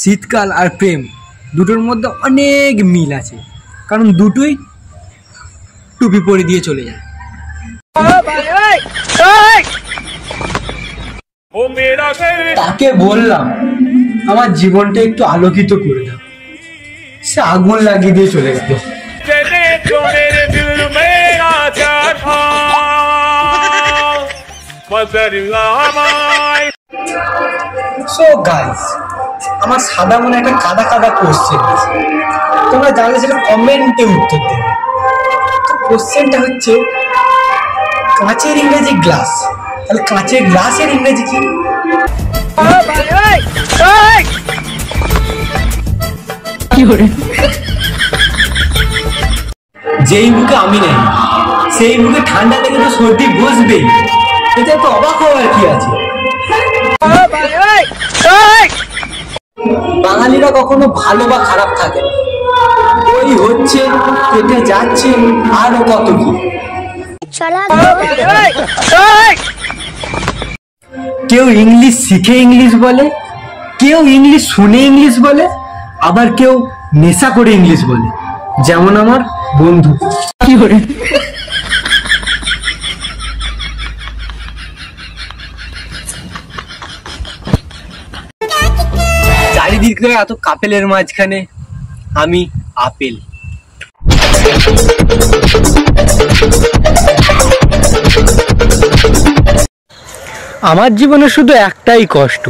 শীতকাল আর প্রেম দুটোর মধ্যে অনেক মিল আছে, কারণ দুটোই টুপি পরে দিয়ে চলে যায়। তাকে বললাম আমার জীবনটা একটু আলোকিত করে দাও, সে আগুন লাগিয়ে দিয়ে চলে গেল। সো গাইস, আমার সাদা মনে একটা কাদা কাদা কোশ্চেন আছে, তোমরা জানলে সেটা কমেন্টে উত্তর দেবে। তো কোশ্চেনটা হচ্ছে কাঁচের ইংরেজি গ্লাস, তাহলে কাঁচের গ্লাসের ইংরেজি কি? যেই মুখে আমি নেই সেই মুখে ঠান্ডা থেকে তো সর্দি বসবেই, এটা তো অবাক হওয়ার কি আছে। বাঙালিরা কখনো ভালো বা খারাপ থাকে না, ওই হচ্ছে কেটে যাচ্ছে আরো কত কি। কেউ ইংলিশ শিখে ইংলিশ বলে, কেউ ইংলিশ শুনে ইংলিশ বলে, আবার কেউ নেশা করে ইংলিশ বলে, যেমন আমার বন্ধু। কি করে চারিদিকে এত কাপেলের মাঝখানে আমি আপেল। আমার জীবনে শুধু একটাই কষ্ট,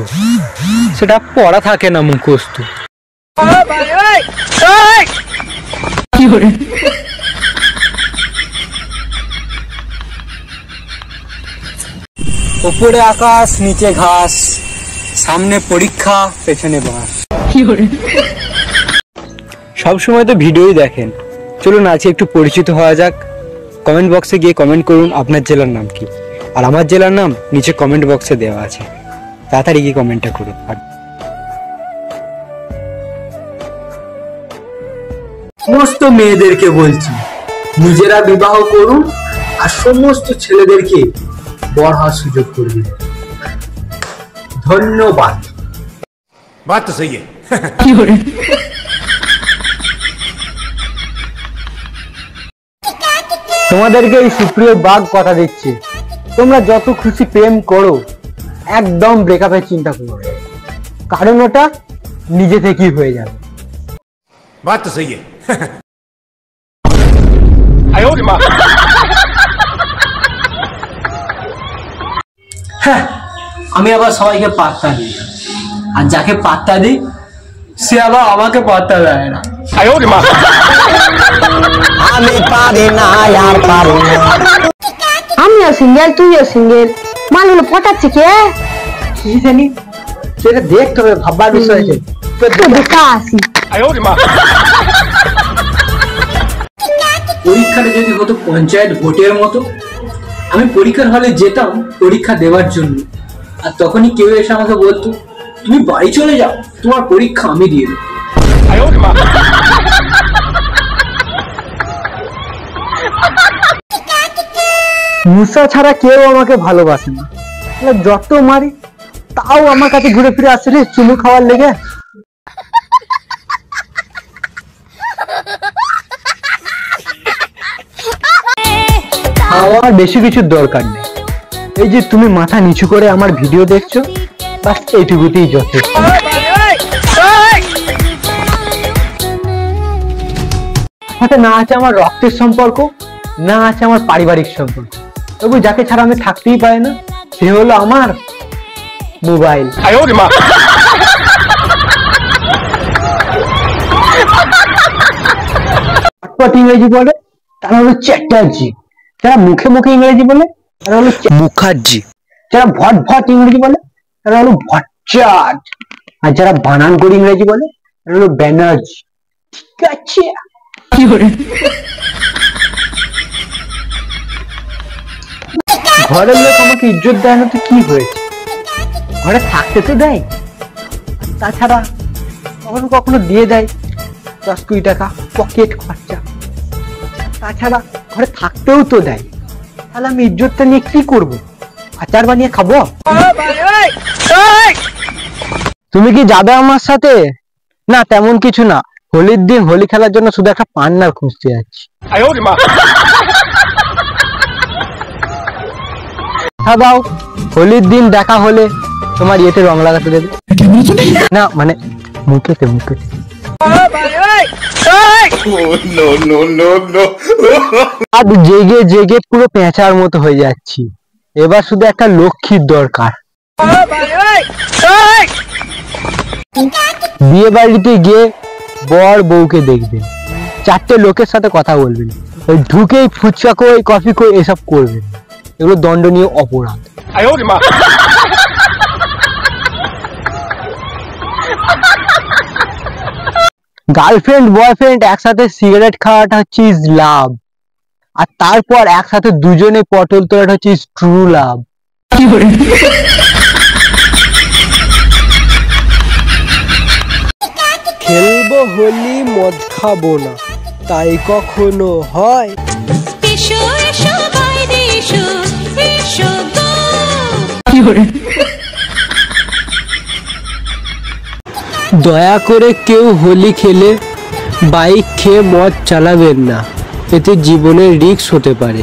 সেটা পড়া থাকে না মুখস্থ। ওপরে আকাশ নিচে ঘাস, সামনে পরীক্ষা পেছনে বাস। সব সময় তো ভিডিওই দেখেন, চলুন আজকে একটু পরিচিত হওয়া যাক। কমেন্ট বক্সে গিয়ে কমেন্ট করুন আপনার জেলার নাম কি, আর আমার জেলার নাম নিচে কমেন্ট বক্সে দেওয়া আছে, তাড়াতাড়ি গিয়ে কমেন্টটা করুন। সমস্ত মেয়েদেরকে বলছি নিজেরা বিবাহ করুন, আর সমস্ত ছেলেদেরকে বর হওয়ার সুযোগ করে দিন। ধন্যবাদ। বাত তো সহি তোমাদেরকে এই সুপ্রিয় বাঘ কথা দিচ্ছি, তোমরা যত খুশি প্রেম করো, একদম ব্রেকআপের চিন্তা করো, কারণ ওটা নিজে থেকেই হয়ে যাবে। বাত তো সহি হ্যাঁ, আমি আবার সবাইকে পাত্তা দিই, আর যাকে পাত্তা দিই সে আবার আমাকে পাত্তা দেয় না। আমি পারি না, আর পারি না। আমিও সিঙ্গেল, তুইও সিঙ্গেল, মানুষ পটাচ্ছে কে জানি, সেটা দেখতে হবে, ভাববার বিষয় আছে। পরীক্ষাটা যদি হতো পঞ্চায়েত ভোটের মতো, আমি পরীক্ষার হলে যেতাম পরীক্ষা দেওয়ার জন্য, আর তখনই কেউ এসে আমাকে বলতো তুমি বাড়ি চলে যাও, তোমার পরীক্ষা আমি দিয়ে দেবো। মুসা ছাড়া কেউ আমাকে ভালোবাসে না, যত মারি তাও আমার কাছে ঘুরে ফিরে আসছে রে চুমু খাওয়ার লেগে। আমার বেশি কিছুর দরকার নেই, এই যে তুমি মাথা নিচু করে আমার ভিডিও দেখছো, বাস এইটুকুতেই যথেষ্ট। সাথে না আছে আমার রক্তের সম্পর্ক, না আছে আমার পারিবারিক সম্পর্ক, তবু যাকে ছাড়া আমি থাকতেই পারি না সে হলো আমার মোবাইল। ইংরেজি বলে তারা হলো চ্যাটার্জি, যারা মুখে মুখে ইংরেজি বলে তারা হলো মুখার্জি, যারা ভট ভট ইংরেজি বলে তারা হলো ভট্টাচার্য, আর যারা বানান করে ইংরেজি বলে তারা হলো ব্যানার্জি। ঠিক আছে, ঘরের লোক আমাকে ইজ্জত দেয় না তো কি হয়েছে, ঘরে থাকতে তো দেয়, তাছাড়া কখনো কখনো দিয়ে দেয় 10-20 টাকা পকেট খরচা, তাছাড়া ঘরে থাকতেও তো দেয়। তাহলে আমি ইজ্জতটা নিয়ে কি করবো, আচার বানিয়ে খাবো? তো তুমি কি যাবে আমার সাথে? না তেমন কিছু না, হোলির দিন হোলি খেলার জন্য শুধু একটা পার্টনার খুঁজতে যাচ্ছি। দাও, হোলির দিন দেখা হলে তোমার ইয়েতে রং লাগাতে দেবে না, মানে মুখেতে মুখেতে। আজ জেগে জেগে পুরো পেঁচার মতো হয়ে যাচ্ছি, এবার শুধু একটা লক্ষ্মীর দরকার। বিয়ে বাড়িতে গিয়ে বর বউকে দেখবেন, 4টে লোকের সাথে কথা বলবেন, ওই ঢুকেই ফুচকা কই কফি কই এসব করবেন, এগুলো দণ্ডনীয় অপরাধ। গার্লফ্রেন্ড বয়ফ্রেন্ড একসাথে সিগারেট খাওয়াটা হচ্ছে ইজ লাভ, আর তারপর একসাথে দুজনে পটল তোলাটা হচ্ছে ইজ ট্রু লাভ। খেলবো হোলি মদ খাবো না, তাই কখনো হয়? দয়া করে কেউ হোলি খেলে বাইক খেয়ে মদ চালাবেন না, এতে জীবনের রিস্ক হতে পারে।